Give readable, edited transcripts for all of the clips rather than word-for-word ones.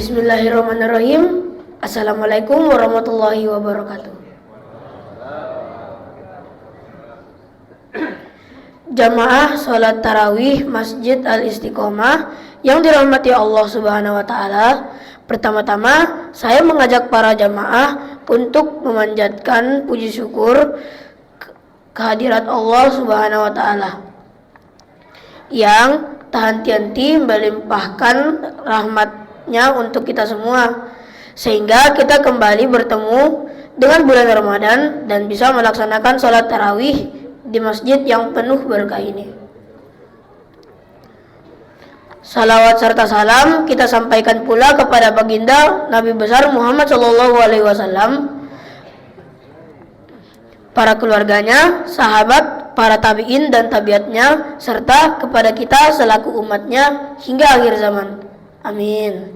Bismillahirrahmanirrahim. Assalamualaikum warahmatullahi wabarakatuh. Jamaah sholat tarawih Masjid Al-Istiqomah yang dirahmati Allah Subhanahu wa Ta'ala, pertama-tama saya mengajak para jamaah untuk memanjatkan puji syukur kehadirat Allah Subhanahu wa Ta'ala yang tak henti-henti melimpahkan rahmatnya untuk kita semua, sehingga kita kembali bertemu dengan bulan Ramadan dan bisa melaksanakan sholat tarawih di masjid yang penuh berkah ini. Salawat serta salam kita sampaikan pula kepada baginda Nabi besar Muhammad SAW, para keluarganya, sahabat, para tabi'in dan tabiatnya, serta kepada kita selaku umatnya hingga akhir zaman. Amin.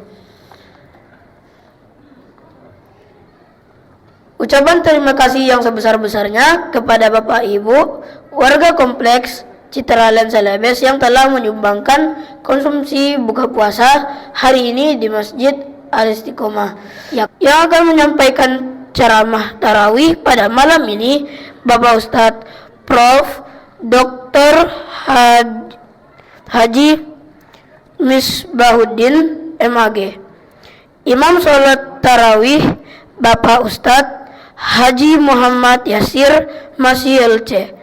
Ucapan terima kasih yang sebesar-besarnya kepada Bapak Ibu warga kompleks Citra Land Celebes yang telah menyumbangkan konsumsi buka puasa hari ini di Masjid Al-Istiqomah. Yang akan menyampaikan ceramah tarawih pada malam ini Bapak Ustadz Prof. Dr. Haji Misbahuddin MAG. Imam sholat tarawih Bapak Ustadz Haji Muhammad Yasir Masih LC.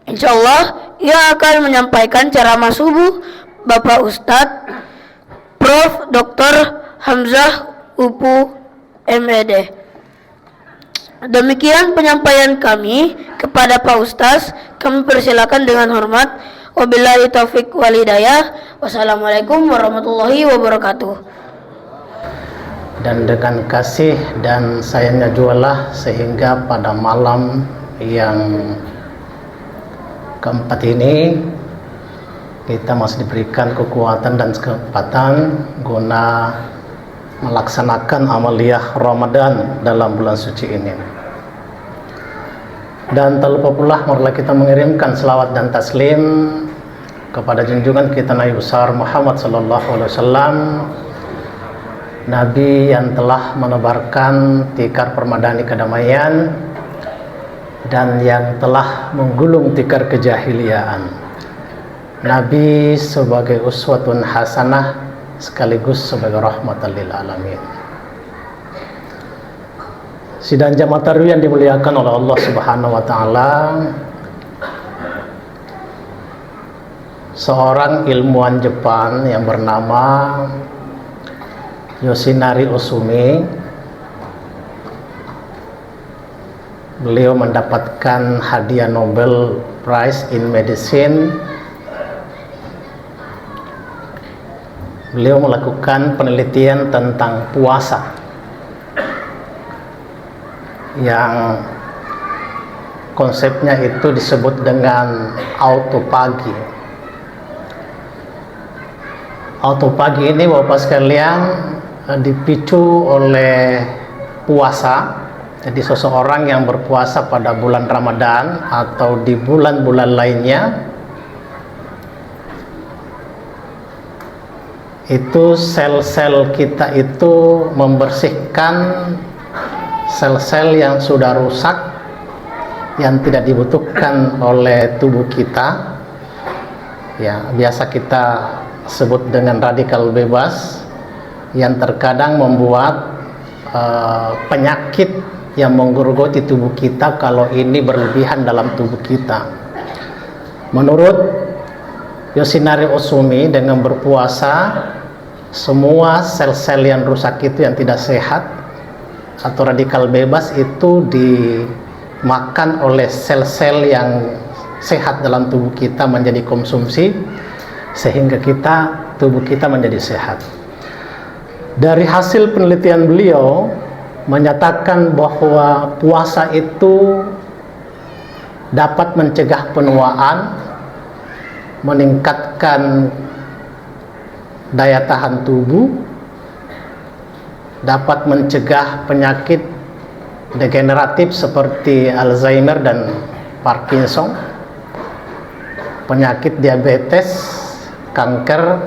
Insyaallah ia akan menyampaikan ceramah subuh Bapak Ustadz Prof. Dr. Hamzah Upu MED. Demikian penyampaian kami kepada Pak Ustaz. Kami persilakan dengan hormat. Wabillahi taufik wal hidayah. Wassalamualaikum warahmatullahi wabarakatuh. Dan dengan kasih dan sayangnya jualah sehingga pada malam yang keempat ini kita masih diberikan kekuatan dan kesempatan guna melaksanakan amaliyah Ramadan dalam bulan suci ini. Dan tak lupa pula marilah kita mengirimkan selawat dan taslim kepada junjungan kita Nabi besar Muhammad sallallahu alaihi wasallam, Nabi yang telah menebarkan tikar permadani kedamaian dan yang telah menggulung tikar kejahiliaan. Nabi sebagai uswatun hasanah sekaligus sebagai rahmatan lil alamin. Sidang jamaah tarawih yang dimuliakan oleh Allah Subhanahu wa Ta'ala, seorang ilmuwan Jepang yang bernama Yoshinari Ohsumi, beliau mendapatkan hadiah Nobel Prize in Medicine. Beliau melakukan penelitian tentang puasa yang konsepnya itu disebut dengan autopagi. Autopagi ini Bapak sekalian dipicu oleh puasa. Jadi seseorang yang berpuasa pada bulan Ramadan atau di bulan-bulan lainnya, itu sel-sel kita itu membersihkan sel-sel yang sudah rusak, yang tidak dibutuhkan oleh tubuh kita, ya biasa kita sebut dengan radikal bebas, yang terkadang membuat penyakit yang menggerogoti tubuh kita kalau ini berlebihan dalam tubuh kita. Menurut Yoshinari Ohsumi, dengan berpuasa semua sel-sel yang rusak itu, yang tidak sehat atau radikal bebas, itu dimakan oleh sel-sel yang sehat dalam tubuh kita menjadi konsumsi, sehingga tubuh kita menjadi sehat. Dari hasil penelitian beliau menyatakan bahwa puasa itu dapat mencegah penuaan, meningkatkan daya tahan tubuh, dapat mencegah penyakit degeneratif seperti Alzheimer dan Parkinson, penyakit diabetes, kanker,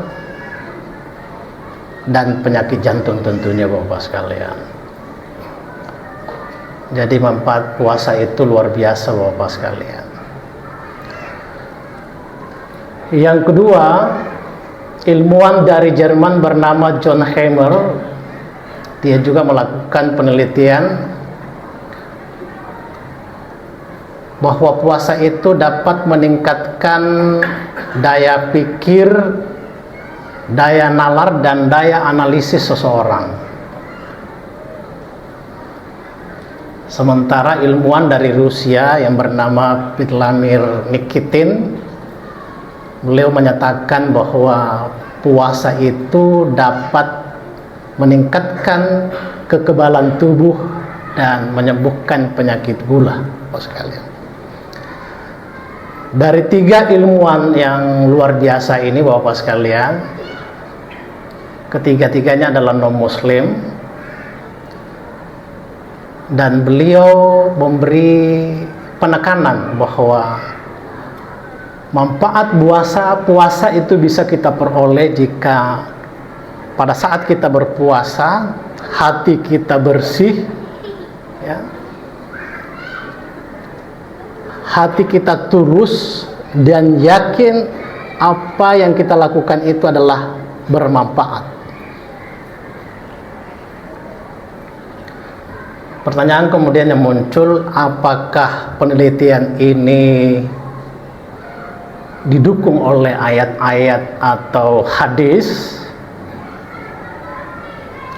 dan penyakit jantung tentunya Bapak sekalian. Jadi manfaat puasa itu luar biasa Bapak sekalian. Yang kedua, ilmuwan dari Jerman bernama John Hamer, dia juga melakukan penelitian bahwa puasa itu dapat meningkatkan daya pikir, daya nalar, dan daya analisis seseorang. Sementara ilmuwan dari Rusia yang bernama Vladimir Nikitin, beliau menyatakan bahwa puasa itu dapat meningkatkan kekebalan tubuh dan menyembuhkan penyakit gula, Bapak sekalian. Dari tiga ilmuwan yang luar biasa ini Bapak sekalian, ketiga-tiganya adalah non-muslim, dan beliau memberi penekanan bahwa manfaat puasa itu bisa kita peroleh jika pada saat kita berpuasa hati kita bersih, ya, hati kita tulus dan yakin apa yang kita lakukan itu adalah bermanfaat. Pertanyaan kemudian yang muncul, apakah penelitian ini didukung oleh ayat-ayat atau hadis?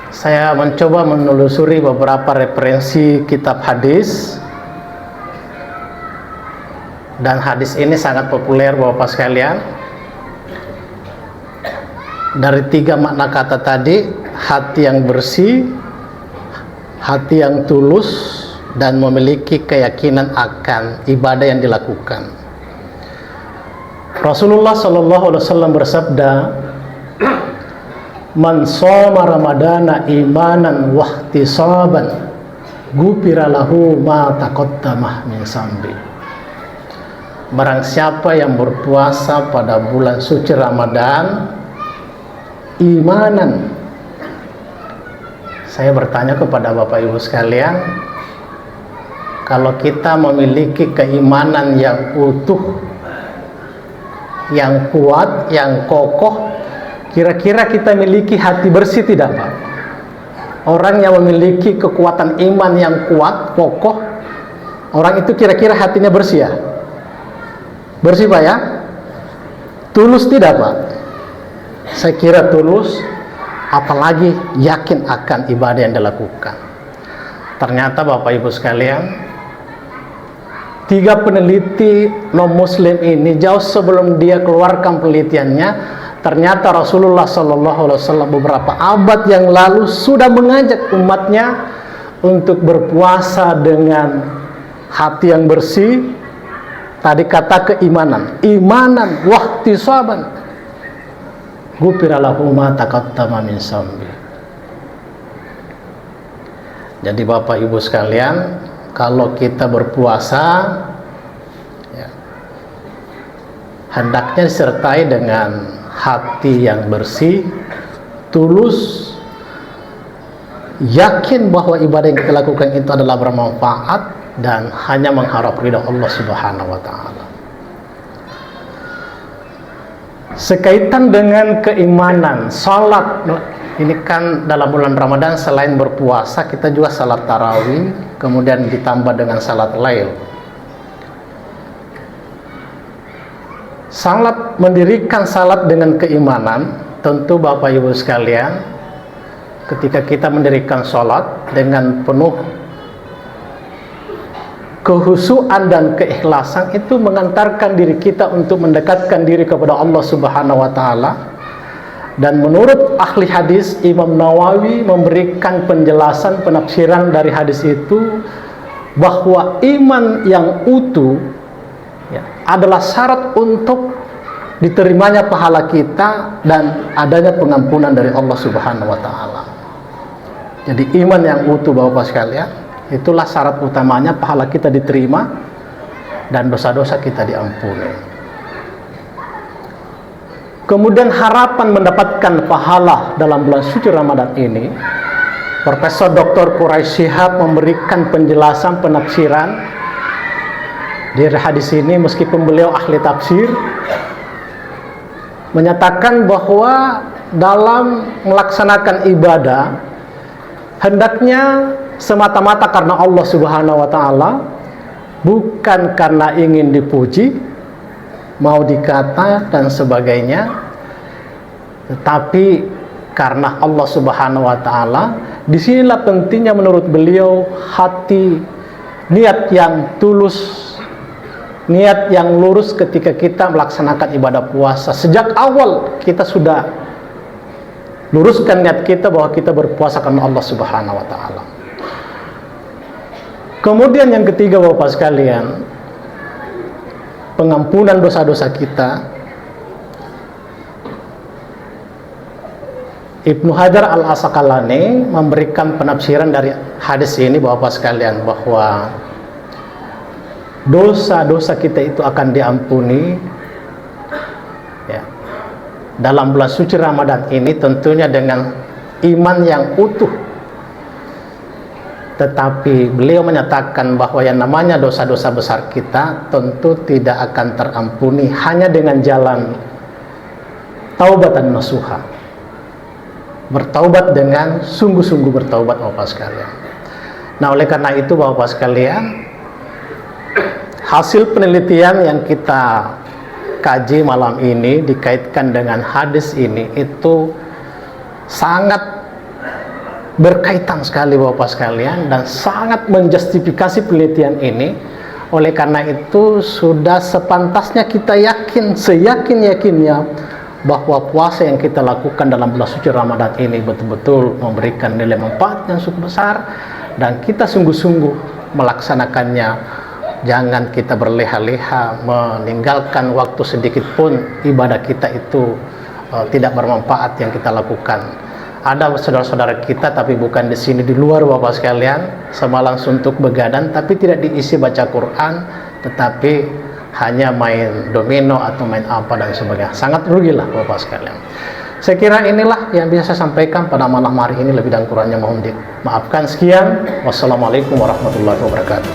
Saya mencoba menelusuri beberapa referensi kitab hadis, dan hadis ini sangat populer Bapak sekalian. Dari tiga makna kata tadi, hati yang bersih, hati yang tulus, dan memiliki keyakinan akan ibadah yang dilakukan. Rasulullah SAW bersabda, "Man shoma Ramadana imanan wahtisaban, ghufira lahu ma taqaddama min zambi." Barang siapa yang berpuasa pada bulan suci Ramadan imanan. Saya bertanya kepada Bapak Ibu sekalian, kalau kita memiliki keimanan yang utuh, yang kuat, yang kokoh, kira-kira kita miliki hati bersih tidak Pak? Orang yang memiliki kekuatan iman yang kuat, kokoh, orang itu kira-kira hatinya bersih ya? Bersih Pak ya? Tulus tidak Pak? Saya kira tulus, apalagi yakin akan ibadah yang dilakukan. Ternyata Bapak Ibu sekalian, tiga peneliti non-muslim ini jauh sebelum dia keluarkan penelitiannya, ternyata Rasulullah SAW beberapa abad yang lalu sudah mengajak umatnya untuk berpuasa dengan hati yang bersih. Tadi kata keimanan, imanan wahtisaban, ghufira lahu ma taqaddama min zambi. Jadi Bapak Ibu sekalian, kalau kita berpuasa, ya, hendaknya disertai dengan hati yang bersih, tulus, yakin bahwa ibadah yang kita lakukan itu adalah bermanfaat dan hanya mengharap ridha Allah Subhanahu wa taala. Sekaitan dengan keimanan, salat, ini kan dalam bulan Ramadan selain berpuasa kita juga salat tarawih, kemudian ditambah dengan salat lail. Salat, mendirikan salat dengan keimanan, tentu Bapak Ibu sekalian, ketika kita mendirikan salat dengan penuh kehusuan dan keikhlasan, itu mengantarkan diri kita untuk mendekatkan diri kepada Allah Subhanahu wa taala. Dan menurut ahli hadis, Imam Nawawi memberikan penjelasan penafsiran dari hadis itu bahwa iman yang utuh, ya, adalah syarat untuk diterimanya pahala kita dan adanya pengampunan dari Allah Subhanahu wa taala. Jadi iman yang utuh Bapak sekalian, itulah syarat utamanya pahala kita diterima dan dosa-dosa kita diampuni. kemudian harapan mendapatkan pahala dalam bulan suci Ramadan ini, Profesor Dr. Quraisy Shihab memberikan penjelasan penafsiran di hadis ini, meskipun beliau ahli tafsir, menyatakan bahwa dalam melaksanakan ibadah hendaknya semata-mata karena Allah Subhanahu wa taala, bukan karena ingin dipuji, mau dikata dan sebagainya, tetapi karena Allah Subhanahu wa taala. Disinilah pentingnya menurut beliau hati, niat yang tulus, niat yang lurus ketika kita melaksanakan ibadah puasa. Sejak awal kita sudah luruskan niat kita bahwa kita berpuasa karena Allah Subhanahu wa taala. Kemudian yang ketiga, Bapak sekalian, pengampunan dosa-dosa kita. Ibnu Hajar Al-Asqalani memberikan penafsiran dari hadis ini, Bapak sekalian, bahwa dosa-dosa kita itu akan diampuni ya, dalam bulan suci Ramadan ini, tentunya dengan iman yang utuh. Tetapi beliau menyatakan bahwa yang namanya dosa-dosa besar kita tentu tidak akan terampuni hanya dengan jalan taubatan nasuha, bertaubat dengan sungguh-sungguh bertaubat, Bapak sekalian. Nah, oleh karena itu, Bapak sekalian, hasil penelitian yang kita kaji malam ini dikaitkan dengan hadis ini itu sangat berkaitan sekali, Bapak sekalian, dan sangat menjustifikasi penelitian ini. Oleh karena itu sudah sepantasnya kita yakin, seyakin-yakinnya, bahwa puasa yang kita lakukan dalam bulan suci Ramadan ini betul-betul memberikan nilai manfaat yang cukup besar, dan kita sungguh-sungguh melaksanakannya. Jangan kita berleha-leha meninggalkan waktu sedikit pun ibadah kita itu tidak bermanfaat yang kita lakukan. Ada saudara-saudara kita, tapi bukan di sini, di luar, Bapak sekalian, semalang suntuk begadang, tapi tidak diisi baca Quran, tetapi hanya main domino atau main apa dan sebagainya. Sangat rugilah, Bapak sekalian. Saya kira inilah yang bisa saya sampaikan pada malam hari ini. Lebih dan kurangnya mohon dimaafkan. Sekian. Wassalamualaikum warahmatullahi wabarakatuh.